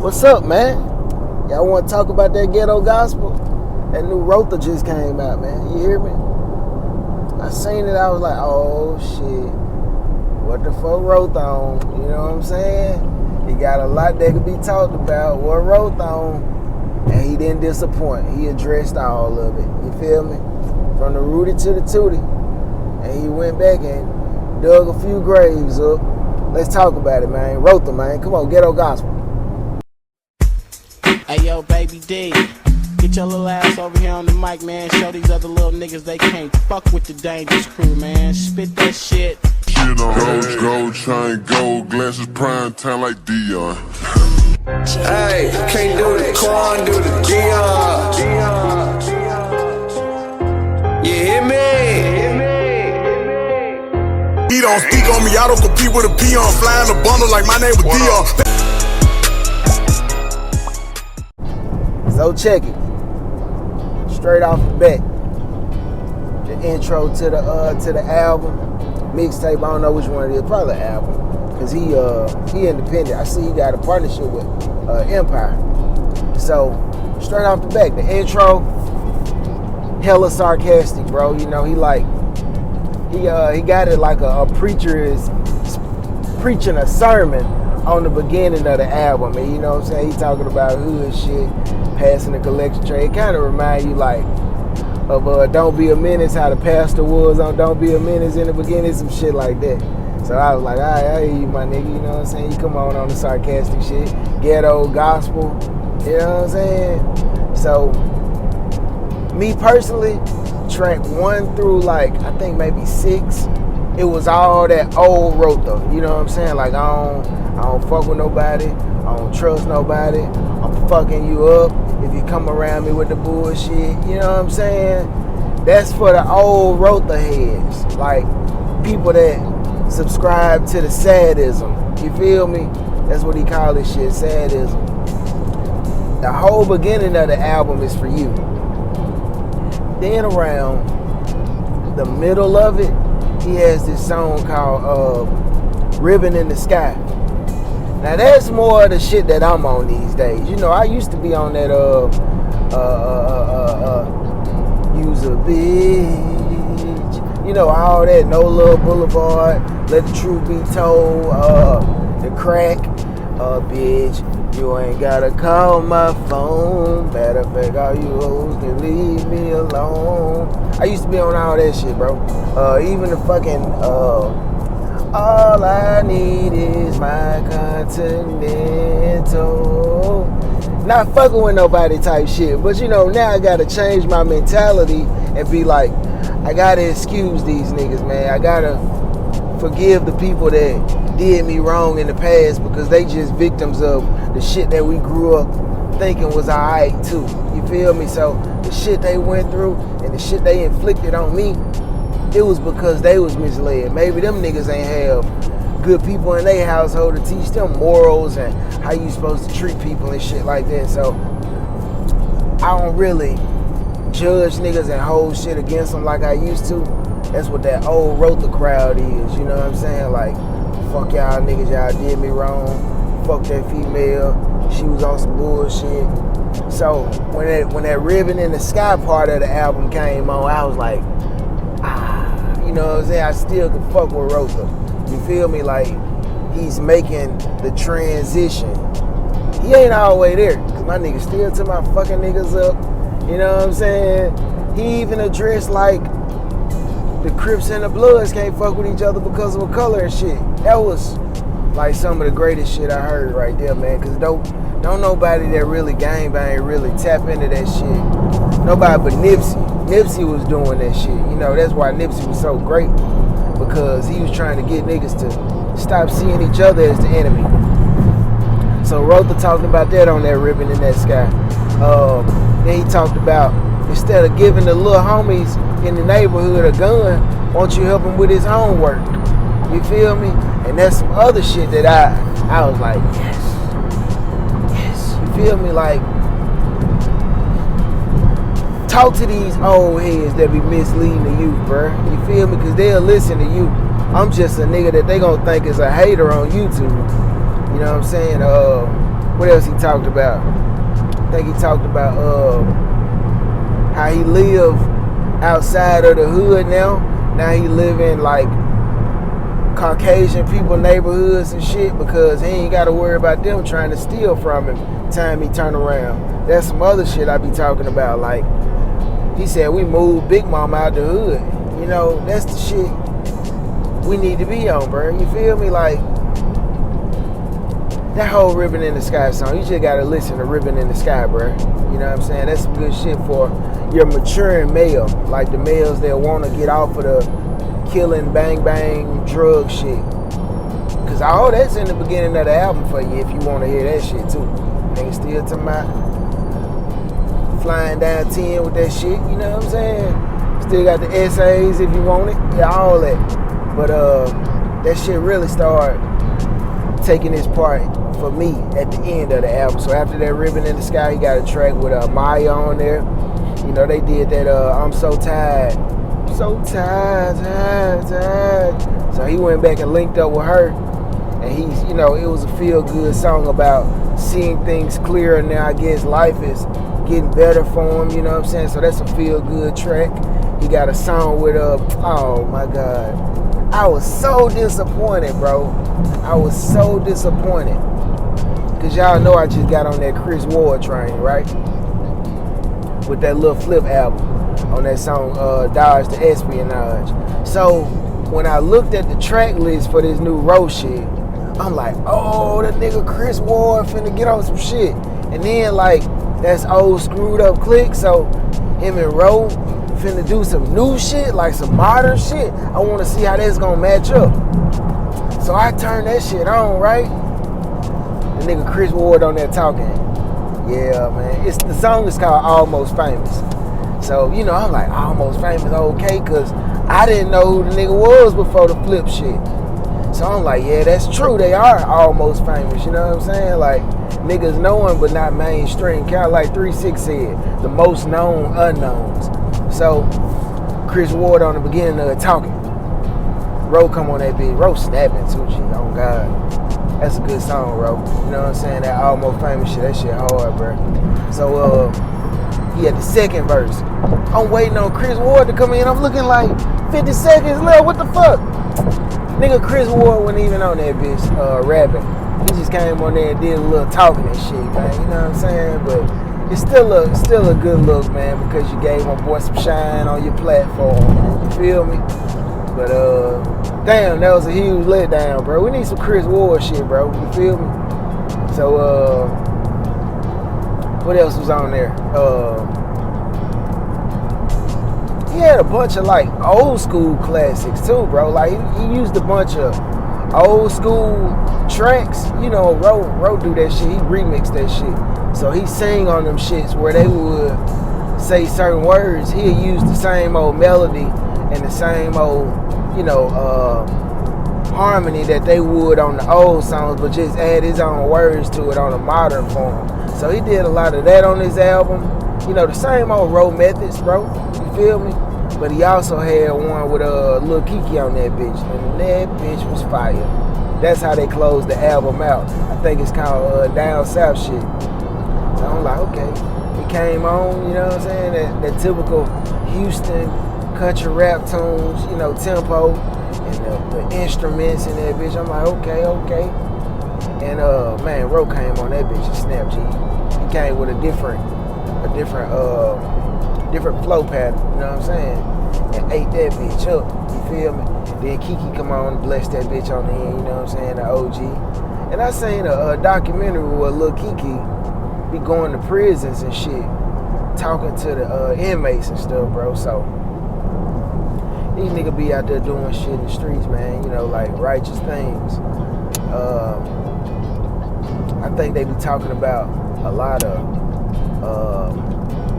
What's up, man? Y'all want to talk about that ghetto gospel? That new Rotha just came out, man. You hear me? I seen it, I was like, oh shit. What the fuck Rotha on? You know what I'm saying? He got a lot that could be talked about. What Rotha on? And he didn't disappoint. He addressed all of it. You feel me? From the Rudy to the Tootie. And he went back and dug a few graves up. Let's talk about it, man. Rotha, man. Come on, ghetto gospel. Hey yo, baby D, get your little ass over here on the mic, man. Show these other little niggas they can't fuck with the Dangerous Crew, man. Spit that shit. Shit on gold chain, gold glasses, prime time like Dion. Hey, can't do the Quan, do the Dion. You hear me? He don't speak on me, I don't compete with a peon. Flying a bundle like my name was Dion. So check it. Straight off the bat. The intro to the album. Mixtape, I don't know which one it is. Probably the album. Cause he independent. I see he got a partnership with Empire. So straight off the bat, the intro, hella sarcastic, bro. You know, he got it like a preacher is preaching a sermon on the beginning of the album. And you know what I'm saying? He talking about hood shit, passing the collection tray. It kind of remind you like of Don't Be a Menace, how the pastor was on Don't Be a Menace in the beginning, some shit like that. So I was like, all right, I hear you, my nigga. You know what I'm saying? You come on the sarcastic shit, ghetto gospel. You know what I'm saying? So me personally, track 1 through like I think maybe 6, it was all that old Rotha. You know what I'm saying? Like I don't fuck with nobody. I don't trust nobody. I'm fucking you up if you come around me with the bullshit. You know what I'm saying? That's for the old Rotha heads. Like people that subscribe to the sadism. You feel me? That's what he called this shit, sadism. The whole beginning of the album is for you. Then around the middle of it, he has this song called Ribbon in the Sky. Now that's more of the shit that I'm on these days. You know, I used to be on that use a bitch. You know, all that No Love Boulevard, Let the Truth Be Told, the crack, bitch. You ain't gotta call my phone. Matter of fact, all you hoes can leave me alone. I used to be on all that shit, bro. Even the fucking all I need is my Continental. Not fucking with nobody type shit. But you know, now I gotta change my mentality and be like, I gotta excuse these niggas, man. I gotta forgive the people that did me wrong in the past because they just victims of the shit that we grew up thinking was alright too. You feel me? So the shit they went through and the shit they inflicted on me, it was because they was misled. Maybe them niggas ain't have good people in their household to teach them morals and how you supposed to treat people and shit like that. So I don't really judge niggas and hold shit against them like I used to. That's what that old Rotha crowd is. You know what I'm saying? Like, fuck y'all niggas, y'all did me wrong. Fuck that female, she was on some bullshit. So when that Ribbon in the Sky part of the album came on, I was like, you know what I'm saying? I still can fuck with Rotha. You feel me? Like, he's making the transition. He ain't all the way there, cause my niggas still to my fucking niggas up. You know what I'm saying? He even addressed like the Crips and the Bloods can't fuck with each other because of a color and shit. That was like some of the greatest shit I heard right there, man. Cause don't nobody that really gangbang really tap into that shit. Nobody but Nipsey. Nipsey was doing that shit. You know, that's why Nipsey was so great. Because he was trying to get niggas to stop seeing each other as the enemy. So Rotha talked about that on that Ribbon in that Sky. Then he talked about instead of giving the little homies in the neighborhood a gun, won't you help him with his homework? You feel me? And that's some other shit that I was like, yes. You feel me? Like, talk to these old heads that be misleading the youth, bruh. You feel me? Because they'll listen to you. I'm just a nigga that they gonna think is a hater on YouTube. You know what I'm saying? what else he talked about? I think he talked about how he lived outside of the hood now. Now he live in like Caucasian people neighborhoods and shit because he ain't got to worry about them trying to steal from him time he turn around. That's some other shit I be talking about. Like he said, we moved Big Mama out the hood. You know, that's the shit we need to be on, bro. You feel me? Like that whole Ribbon in the Sky song, you just gotta listen to Ribbon in the Sky, bro. You know what I'm saying? That's some good shit for your maturing male, like the males that want to get off of the killing, bang, bang, drug shit. Cause all that's in the beginning of the album for you if you want to hear that shit too. Ain't still talking about flying down 10 with that shit, you know what I'm saying? Still got the essays if you want it, yeah, all that. But that shit really started taking its part for me at the end of the album. So after that Ribbon in the Sky, he got a track with Maya on there. You know, they did that I'm so tired. So tired. So he went back and linked up with her. And he's, you know, it was a feel-good song about seeing things clearer now. I guess life is getting better for him, you know what I'm saying? So that's a feel-good track. He got a song with, oh my God. I was so disappointed, bro. I was so disappointed. Because y'all know I just got on that Chris Ward train, right? With that Lil Flip album on that song, Dodge the Espionage. So when I looked at the track list for this new Roe shit, I'm like, oh, that nigga Chris Ward finna get on some shit. And then like, that's old screwed up click. So him and Roe finna do some new shit, like some modern shit. I wanna see how that's gonna match up. So I turned that shit on, right? The nigga Chris Ward on there talking. Yeah, man. The song is called Almost Famous. So, you know, I'm like, Almost Famous, okay, because I didn't know who the nigga was before the Flip shit. So I'm like, yeah, that's true. They are almost famous, you know what I'm saying? Like, niggas knowing but not mainstream. Kind of like 3-6 said, the most known unknowns. So, Chris Ward on the beginning of it talking. Ro come on that bitch. Ro snapping too, G. Oh, God. That's a good song, Ro. You know what I'm saying? That almost famous shit. That shit hard, bro. So, he had the second verse. I'm waiting on Chris Ward to come in. I'm looking like 50 seconds left. What the fuck? Nigga, Chris Ward wasn't even on that bitch rapping. He just came on there and did a little talking and shit, man. You know what I'm saying? But it's still a good look, man, because you gave my boy some shine on your platform. You feel me? But damn, that was a huge letdown, bro. We need some Chris Ward shit, bro. You feel me? So what else was on there? He had a bunch of like old school classics too, bro. Like he used a bunch of old school tracks. You know, Ro do that shit. He remixed that shit. So he sang on them shits where they would say certain words. He'd use the same old melody and the same old, you know, harmony that they would on the old songs, but just add his own words to it on a modern form. So he did a lot of that on his album. You know, the same old Ro methods, bro. You feel me? But he also had one with Lil Kiki on that bitch. And that bitch was fire. That's how they closed the album out. I think it's called Down South shit. So I'm like, okay. He came on, you know what I'm saying? That typical Houston country rap tunes, you know, tempo. And the instruments in that bitch. I'm like, okay. And man, Ro came on that bitch and snapped, G. He came with a different flow pattern, you know what I'm saying? And ate that bitch up, you feel me? Then Kiki come on and bless that bitch on the end, you know what I'm saying? The OG. And I seen a documentary where Lil Kiki be going to prisons and shit, talking to the inmates and stuff, bro. So these niggas be out there doing shit in the streets, man, you know, like righteous things. I think they be talking about a lot of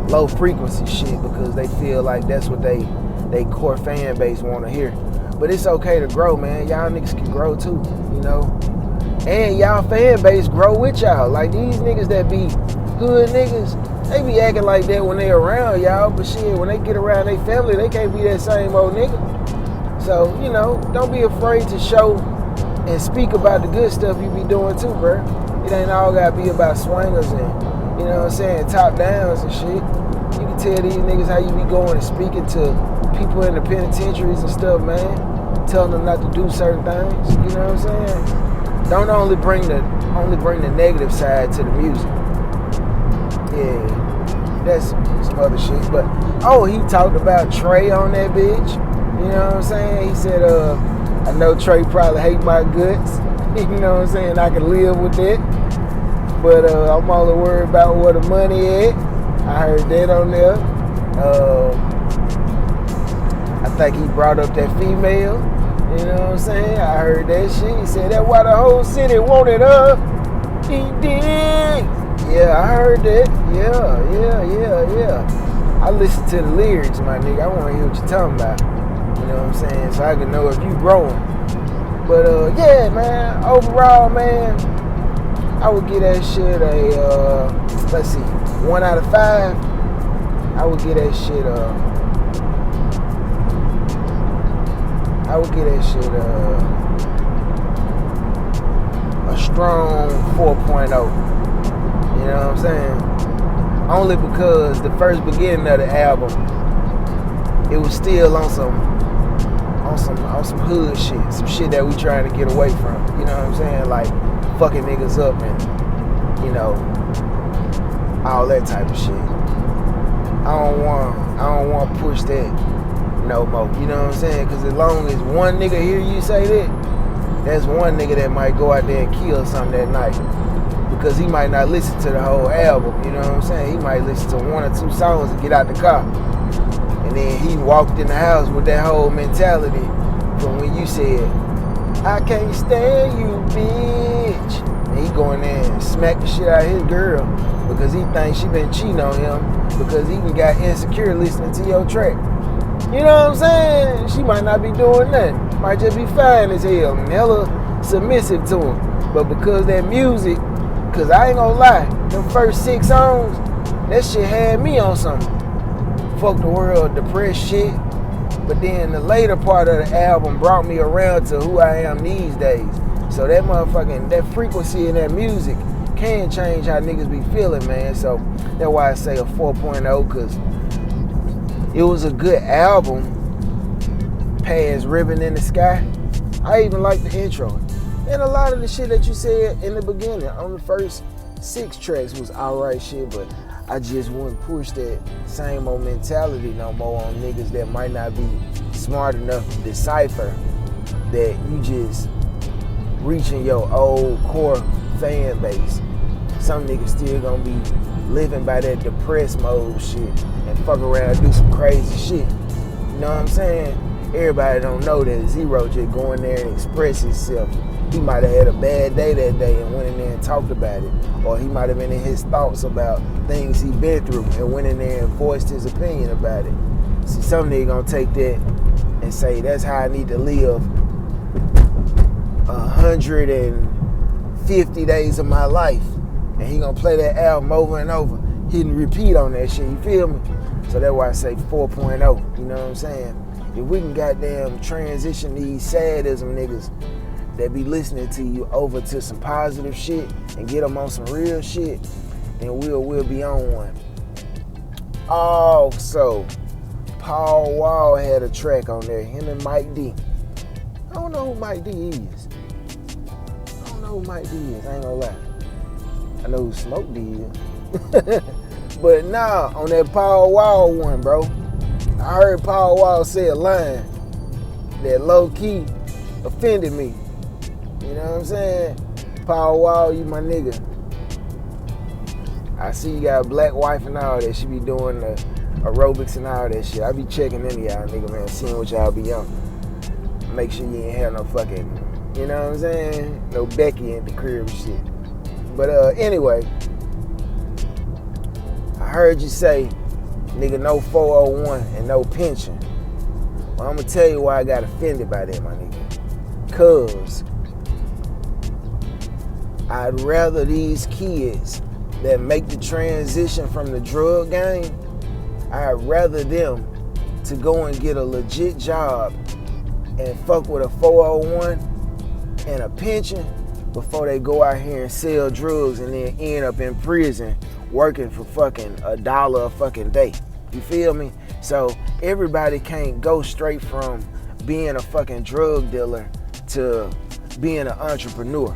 low frequency shit because they feel like that's what they core fan base want to hear. But it's okay to grow, man. Y'all niggas can grow too, you know. And y'all fan base grow with y'all. Like these niggas that be hood niggas, they be acting like that when they around y'all. But shit, when they get around their family, they can't be that same old nigga. So, you know, don't be afraid to show and speak about the good stuff you be doing too, bro. It ain't all gotta be about swingers and, you know what I'm saying, top downs and shit. You can tell these niggas how you be going and speaking to people in the penitentiaries and stuff, man. Telling them not to do certain things, you know what I'm saying? Don't only bring the negative side to the music. Yeah, that's some other shit. But he talked about Trey on that bitch. You know what I'm saying? He said, I know Trey probably hate my guts. You know what I'm saying? I can live with it. But I'm only worried about where the money at. I heard that on there. I think he brought up that female. You know what I'm saying? I heard that shit. He said that's why the whole city wanted her. He did. Yeah, I heard that. Yeah. I listen to the lyrics, my nigga. I want to hear what you're talking about. You know what I'm saying? So I can know if you growing. But yeah, man. Overall, man, I would give that shit a 1 out of 5. I would give that shit a strong 4.0. You know what I'm saying? Only because the first beginning of the album, it was still on some hood shit, some shit that we trying to get away from. You know what I'm saying? Like fucking niggas up and, you know, all that type of shit. I don't want to push that no more. You know what I'm saying? Because as long as one nigga hear you say that, that's one nigga that might go out there and kill something that night. Because he might not listen to the whole album. You know what I'm saying? He might listen to 1 or 2 songs and get out the car. And then he walked in the house with that whole mentality from when you said, I can't stand you, bitch. And he go in there and smack the shit out of his girl because he thinks she been cheating on him because he got insecure listening to your track. You know what I'm saying? She might not be doing nothing. Might just be fine as hell and hella submissive to him. But because that music, because I ain't gonna lie, them first 6 songs, that shit had me on something. Fuck the world, depressed shit. But then the later part of the album brought me around to who I am these days. So that that frequency in that music can change how niggas be feeling, man. So that's why I say a 4.0, because it was a good album past Ribbon in the Sky. I even like the intro. And a lot of the shit that you said in the beginning on the first 6 tracks was alright shit, but I just wouldn't push that same old mentality no more on niggas that might not be smart enough to decipher that you just reaching your old core fan base. Some niggas still gonna be living by that depressed mode shit and fuck around and do some crazy shit. You know what I'm saying? Everybody don't know that Zero just go in there and express himself. He might have had a bad day that day and went in there and talked about it. Or he might have been in his thoughts about things he been through and went in there and voiced his opinion about it. See, some nigga gonna take that and say, that's how I need to live 150 days of my life. And he gonna play that album over and over, hit and repeat on that shit, you feel me? So that's why I say 4.0, you know what I'm saying? If we can goddamn transition these sadism niggas that be listening to you over to some positive shit and get them on some real shit, then we'll be on one. Also, Paul Wall had a track on there, him and Mike D. I don't know who Mike D is. I ain't gonna lie. I know who Smoke D is. But nah, on that Paul Wall one, bro, I heard Paul Wall say a line that low-key offended me. You know what I'm saying? Paul Wall, you my nigga. I see you got a black wife and all that. She be doing the aerobics and all that shit. I be checking into y'all, nigga, man, seeing what y'all be on. Make sure you ain't have no fucking, you know what I'm saying? No Becky in the crib and shit. But anyway, I heard you say, nigga, no 401 and no pension. Well, I'm gonna tell you why I got offended by that, my nigga. Cause I'd rather these kids that make the transition from the drug game, I'd rather them to go and get a legit job and fuck with a 401 and a pension before they go out here and sell drugs and then end up in prison working for fucking $1 a fucking day. You feel me? So everybody can't go straight from being a fucking drug dealer to being an entrepreneur.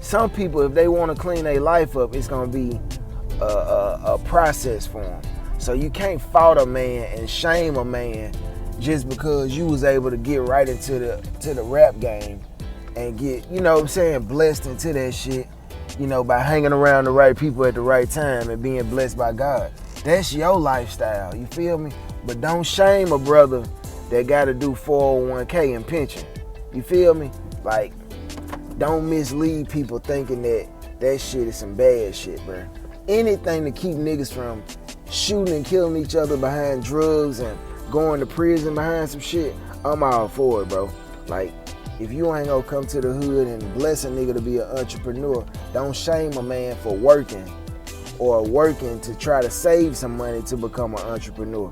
Some people, if they want to clean their life up, it's gonna be a process for them. So you can't fault a man and shame a man just because you was able to get right into the rap game and get, you know what I'm saying, blessed into that shit, you know, by hanging around the right people at the right time and being blessed by God. That's your lifestyle, you feel me? But don't shame a brother that gotta do 401k and pension. You feel me? Like, don't mislead people thinking that shit is some bad shit, bro. Anything to keep niggas from shooting and killing each other behind drugs and going to prison behind some shit, I'm all for it, bro. Like, if you ain't gonna come to the hood and bless a nigga to be an entrepreneur, don't shame a man for working or working to try to save some money to become an entrepreneur.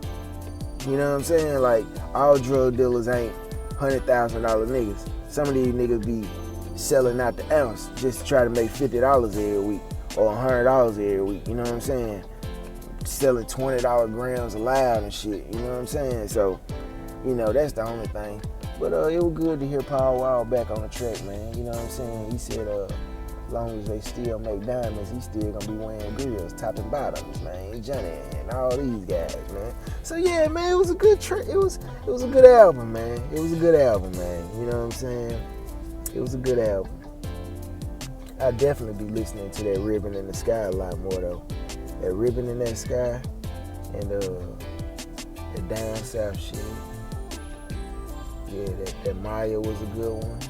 You know what I'm saying? Like, all drug dealers ain't $100,000 niggas. Some of these niggas be selling out the ounce just to try to make $50 every week or $100 every week. You know what I'm saying? Selling $20 grams of loud and shit. You know what I'm saying? So, you know, that's the only thing. But it was good to hear Paul Wall back on the track, man. You know what I'm saying? He said, as long as they still make diamonds, he's still gonna be wearing grills, top and bottoms, man. Johnny and all these guys, man. So yeah, man, it was a good track. It was a good album, man. It was a good album, man. You know what I'm saying? It was a good album. I'll definitely be listening to that Ribbon in the Sky a lot more though. That Ribbon in that Sky and the Down South shit. Yeah, that Maya was a good one.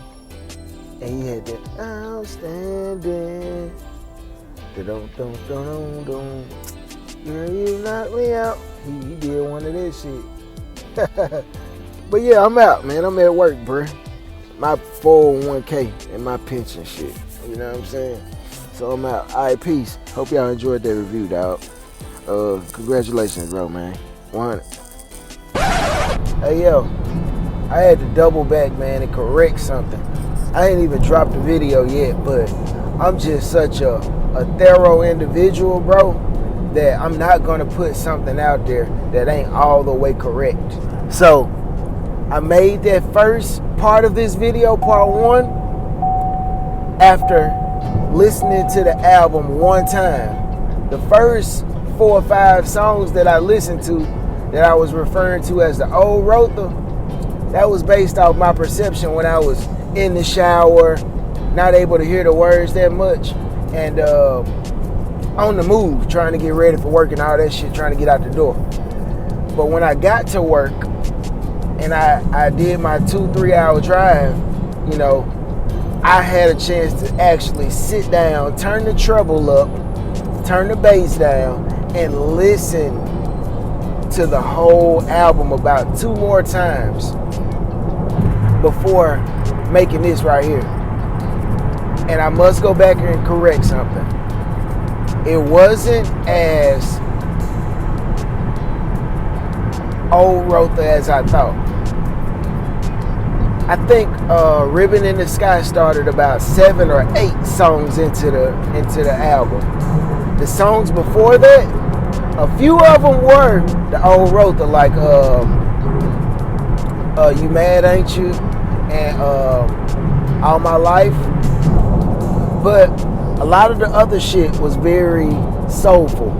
And he had that outstanding. Dum. Girl, you knocked me out. He did one of that shit. But yeah, I'm out, man. I'm at work, bruh. My 401k and my pension shit. You know what I'm saying? So I'm out. All right, peace. Hope y'all enjoyed that review, dog. Congratulations, bro, man. 100. Hey, yo. I had to double back, man, and correct something. I ain't even dropped the video yet, but I'm just such a thorough individual, bro, that I'm not gonna put something out there that ain't all the way correct. So I made that first part of this video, part 1, after listening to the album one time. The first 4 or 5 songs that I listened to that I was referring to as the old Rotha, that was based off my perception when I was in the shower, not able to hear the words that much, and on the move, trying to get ready for work and all that shit, trying to get out the door. But when I got to work and I did my 2-3 hour drive, you know, I had a chance to actually sit down, turn the treble up, turn the bass down, and listen to the whole album about 2 more times before making this right here. And I must go back and correct something. It wasn't as old Rotha as I thought. I think Ribbon in the Sky started about 7 or 8 songs into the album. The songs before that, a few of them were the old Rotha, like You Mad Ain't You and All My Life. But a lot of the other shit was very soulful.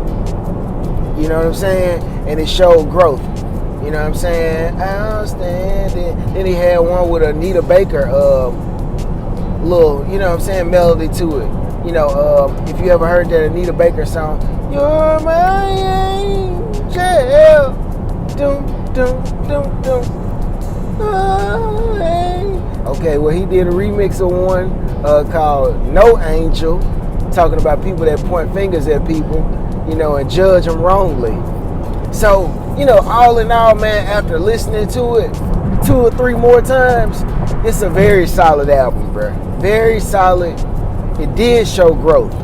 You know what I'm saying? And it showed growth. You know what I'm saying? Outstanding. Then he had one with Anita Baker, little, you know what I'm saying, melody to it. You know, if you ever heard that Anita Baker song, You're My Angel. Dum, dum, dum, dum. Okay, well, he did a remix of one called No Angel, talking about people that point fingers at people, you know, and judge them wrongly. So, you know, all in all, man, after listening to it 2 or 3 more times, it's a very solid album, bro. Very solid. It did show growth.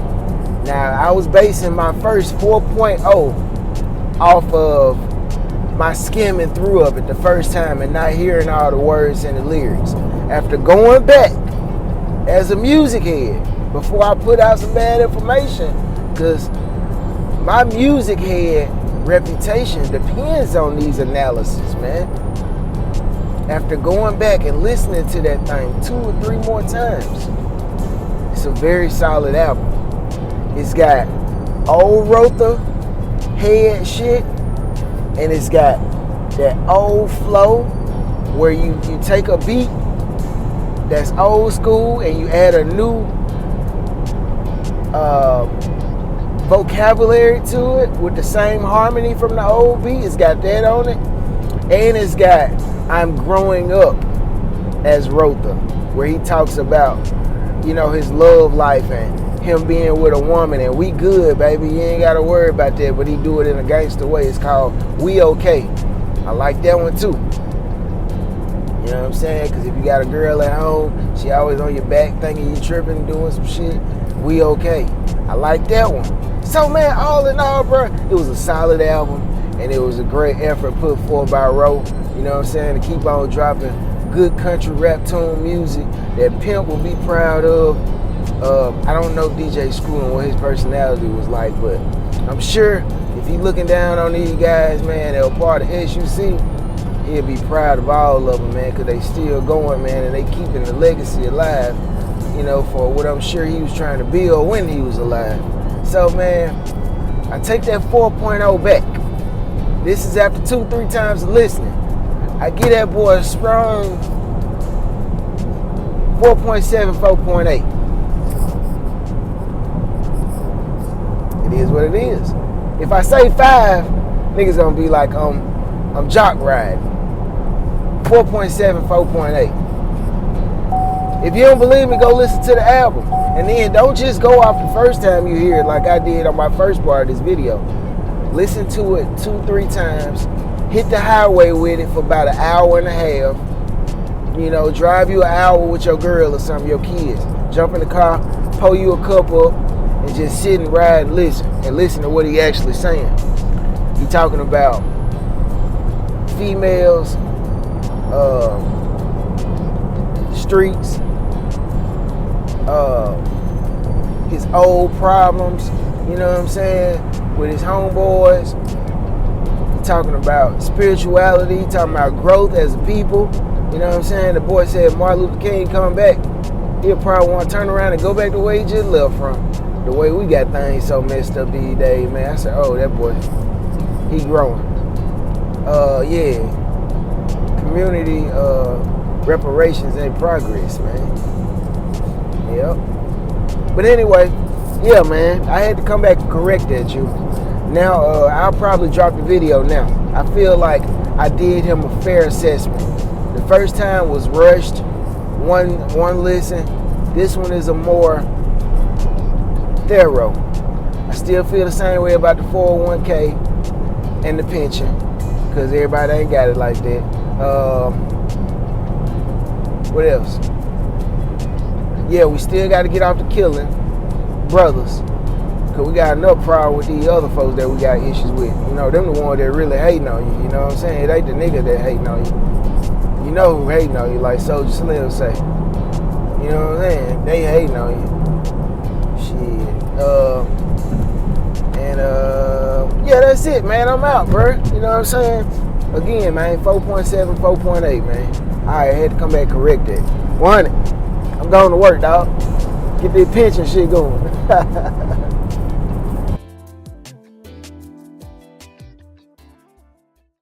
Now, I was basing my first 4.0 off of my skimming through of it the first time and not hearing all the words and the lyrics. After going back as a music head before I put out some bad information, because my music head reputation depends on these analyses, man. After going back and listening to that thing 2 or 3 more times, it's a very solid album. It's got old Rotha head shit, and it's got that old flow where you take a beat that's old school and you add a new vocabulary to it with the same harmony from the old beat. It's got that on it, and it's got I'm Growing Up as Rotha, where he talks about, you know, his love life and him being with a woman, and we good, baby, you ain't gotta worry about that, but he do it in a gangster way. It's called We Okay. I like that one too. You know what I'm saying? Because if you got a girl at home, she always on your back thinking you tripping, doing some shit, We Okay. I like that one. So, man, all in all, bro, it was a solid album, and it was a great effort put forth by Ro, you know what I'm saying, to keep on dropping good country rap tune music that Pimp will be proud of. I don't know DJ Screw and what his personality was like, but I'm sure if he looking down on these guys, man, that were part of SUC, he'll be proud of all of them, man, because they still going, man, and they keeping the legacy alive, you know, for what I'm sure he was trying to build when he was alive. So, man, I take that 4.0 back. This is after 2-3 times of listening. I give that boy a strong 4.7, 4.8. It is what it is. If I say 5, niggas gonna be like, I'm jock riding. 4.7, 4.8. If you don't believe me, go listen to the album. And then don't just go off the first time you hear it like I did on my first part of this video. Listen to it 2-3 times. Hit the highway with it for about an hour and a half. You know, drive you an hour with your girl or something, your kids. Jump in the car, pull you a cup up, and just sit and ride and listen to what he actually saying. He talking about females, streets, his old problems, you know what I'm saying, with his homeboys. He talking about spirituality, he talking about growth as a people, you know what I'm saying. The boy said Martin Luther King coming back, he'll probably want to turn around and go back the way he just left from. The way we got things so messed up these days, man. I said, oh, that boy, he growing. Yeah, community reparations in progress, man. Yep. But anyway, yeah, man, I had to come back and correct that, you. Now, I'll probably drop the video now. I feel like I did him a fair assessment. The first time was rushed, one listen. This one is a more thorough. I still feel the same way about the 401k and the pension, because everybody ain't got it like that. What else? Yeah, we still got to get off the killing brothers, because we got enough problem with these other folks that we got issues with. You know, them the ones that really hating on you. You know what I'm saying? It ain't the nigga that hating on you. You know who hating on you, like Soulja Slim say. You know what I'm saying? They hating on you. Shit. Yeah, that's it, man. I'm out, bro. You know what I'm saying? Again, man, 4.7, 4.8, man. Alright, I had to come back and correct that. 100. I'm going to work, dog. Get the pension shit going.